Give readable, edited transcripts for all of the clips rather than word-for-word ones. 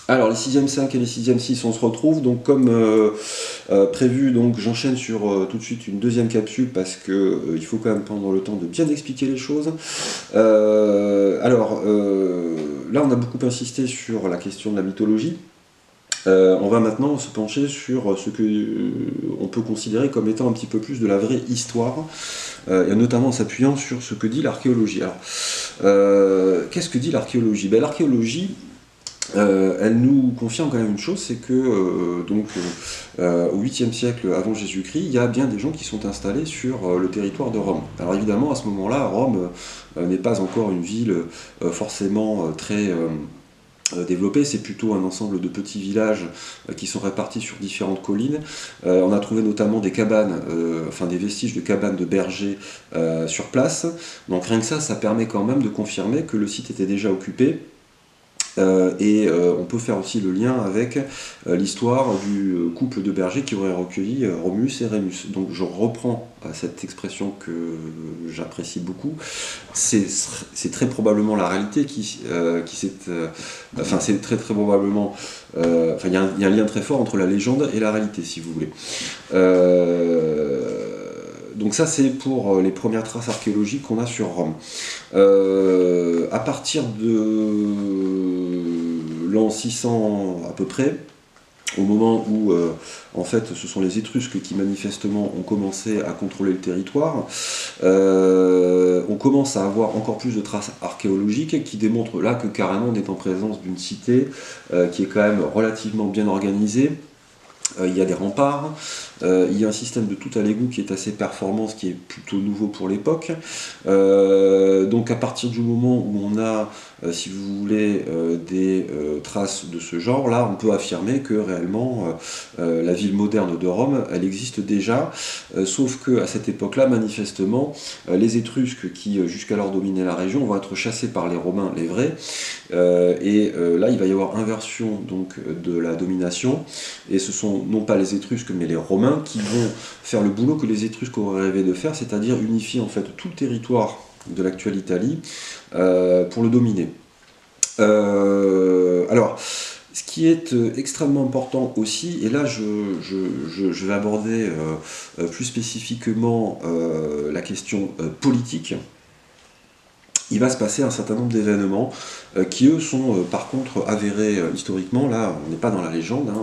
Alors les 6e 5 et les 6e 6, on se retrouve, donc comme prévu, donc j'enchaîne sur tout de suite une deuxième capsule parce que il faut quand même prendre le temps de bien expliquer les choses. Là on a beaucoup insisté sur la question de la mythologie. On va maintenant se pencher sur ce que on peut considérer comme étant un petit peu plus de la vraie histoire, et notamment en s'appuyant sur ce que dit l'archéologie. Alors, qu'est-ce que dit l'archéologie? L'archéologie, elle nous confirme quand même une chose, c'est que au 8e siècle avant Jésus-Christ, il y a bien des gens qui sont installés sur le territoire de Rome. Alors évidemment, à ce moment-là, Rome n'est pas encore une ville forcément très développée, c'est plutôt un ensemble de petits villages qui sont répartis sur différentes collines. On a trouvé notamment des cabanes, enfin des vestiges de cabanes de bergers sur place. Donc rien que ça permet quand même de confirmer que le site était déjà occupé. On peut faire aussi le lien avec l'histoire du couple de bergers qui aurait recueilli Romulus et Rémus. Donc je reprends cette expression que j'apprécie beaucoup. C'est très probablement la réalité qui s'est... enfin c'est très probablement... Enfin il y a un lien très fort entre la légende et la réalité si vous voulez. Donc ça c'est pour les premières traces archéologiques qu'on a sur Rome. À partir de l'an 600 à peu près, au moment où en fait ce sont les Étrusques qui manifestement ont commencé à contrôler le territoire, on commence à avoir encore plus de traces archéologiques qui démontrent là que carrément on est en présence d'une cité qui est quand même relativement bien organisée. Il y a des remparts, il y a un système de tout à l'égout qui est assez performant, ce qui est plutôt nouveau pour l'époque. Donc à partir du moment où on a, si vous voulez, des traces de ce genre, là on peut affirmer que réellement la ville moderne de Rome, elle existe déjà, sauf qu'à cette époque-là, manifestement, les Étrusques qui jusqu'alors dominaient la région vont être chassés par les Romains, les vrais, là il va y avoir inversion donc, de la domination, et ce sont non pas les Étrusques mais les Romains qui vont faire le boulot que les Étrusques auraient rêvé de faire, c'est-à-dire unifier en fait tout le territoire de l'actuelle Italie pour le dominer. Alors, ce qui est extrêmement important aussi, et là je vais aborder plus spécifiquement la question politique, il va se passer un certain nombre d'événements qui, eux, sont par contre avérés historiquement. Là, on n'est pas dans la légende, hein,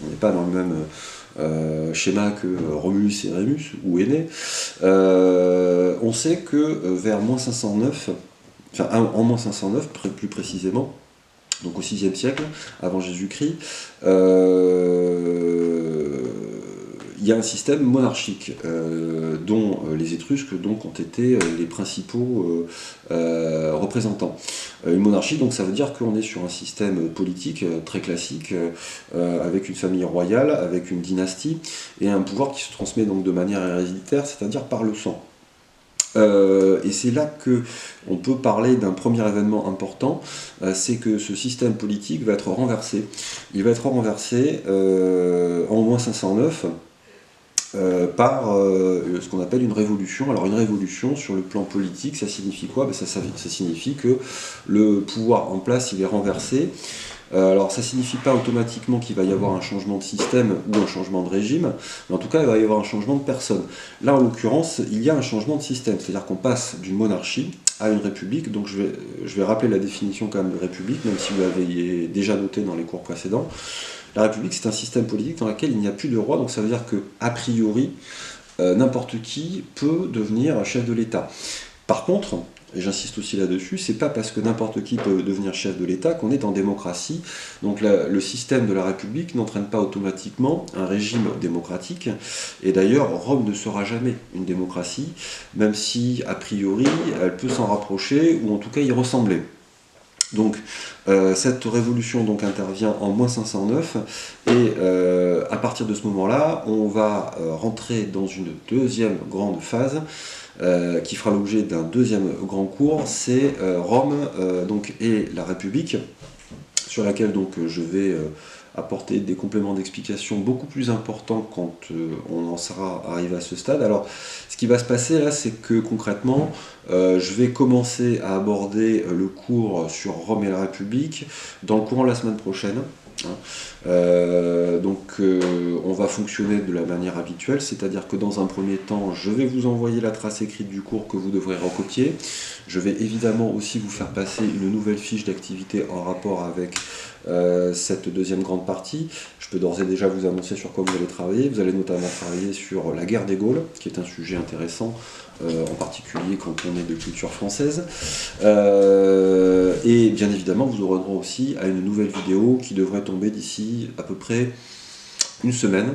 on n'est pas dans le même schéma que Romulus et Rémus, ou Aîné. On sait que vers moins 509, enfin en moins 509 plus précisément, donc au 6e siècle avant Jésus-Christ, il y a un système monarchique dont les Étrusques donc, ont été les principaux représentants. Une monarchie, donc ça veut dire qu'on est sur un système politique très classique, avec une famille royale, avec une dynastie, et un pouvoir qui se transmet donc de manière héréditaire, c'est-à-dire par le sang. Et c'est là que on peut parler d'un premier événement important, c'est que ce système politique va être renversé. Il va être renversé en moins 509 par ce qu'on appelle une révolution. Alors une révolution sur le plan politique, ça signifie quoi? Ça signifie que le pouvoir en place il est renversé. Alors ça ne signifie pas automatiquement qu'il va y avoir un changement de système ou un changement de régime, mais en tout cas il va y avoir un changement de personne. Là en l'occurrence il y a un changement de système, c'est-à-dire qu'on passe d'une monarchie à une république, donc je vais rappeler la définition quand même de république, même si vous l'avez déjà noté dans les cours précédents. La république c'est un système politique dans lequel il n'y a plus de roi, donc ça veut dire que a priori n'importe qui peut devenir chef de l'État. Par contre, et j'insiste aussi là-dessus, c'est pas parce que n'importe qui peut devenir chef de l'État qu'on est en démocratie. Donc le système de la République n'entraîne pas automatiquement un régime démocratique. Et d'ailleurs, Rome ne sera jamais une démocratie, même si, a priori, elle peut s'en rapprocher, ou en tout cas y ressembler. Donc cette révolution donc, intervient en moins 509, et à partir de ce moment-là, on va rentrer dans une deuxième grande phase, qui fera l'objet d'un deuxième grand cours, c'est Rome donc, et la République. sur laquelle donc je vais apporter des compléments d'explication beaucoup plus importants quand on en sera arrivé à ce stade. Alors, ce qui va se passer là, c'est que concrètement, je vais commencer à aborder le cours sur Rome et la République dans le courant de la semaine prochaine. Hein. On va fonctionner de la manière habituelle, c'est-à-dire que dans un premier temps, je vais vous envoyer la trace écrite du cours que vous devrez recopier. Je vais évidemment aussi vous faire passer une nouvelle fiche d'activité en rapport avec cette deuxième grande partie. Je peux d'ores et déjà vous annoncer sur quoi vous allez travailler. Vous allez notamment travailler sur la guerre des Gaules, qui est un sujet intéressant, en particulier quand on est de culture française. Et bien évidemment, vous aurez droit aussi à une nouvelle vidéo qui devrait tomber d'ici à peu près une semaine,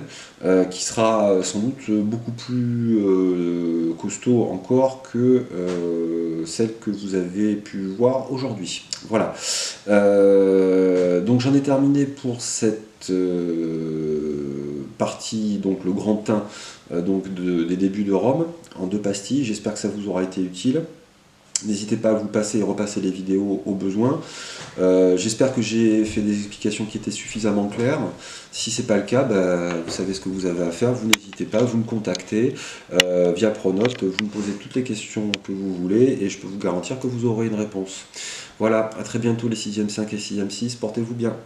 qui sera sans doute beaucoup plus costaud encore que celle que vous avez pu voir aujourd'hui. Voilà. Donc j'en ai terminé pour cette partie, donc le grand teint des débuts de Rome, en 2 pastilles. J'espère que ça vous aura été utile. N'hésitez pas à vous passer et repasser les vidéos au besoin. J'espère que j'ai fait des explications qui étaient suffisamment claires. Si ce n'est pas le cas, vous savez ce que vous avez à faire. Vous n'hésitez pas, vous me contactez via Pronote. Vous me posez toutes les questions que vous voulez et je peux vous garantir que vous aurez une réponse. Voilà, à très bientôt les 6e 5 et 6e 6. Portez-vous bien.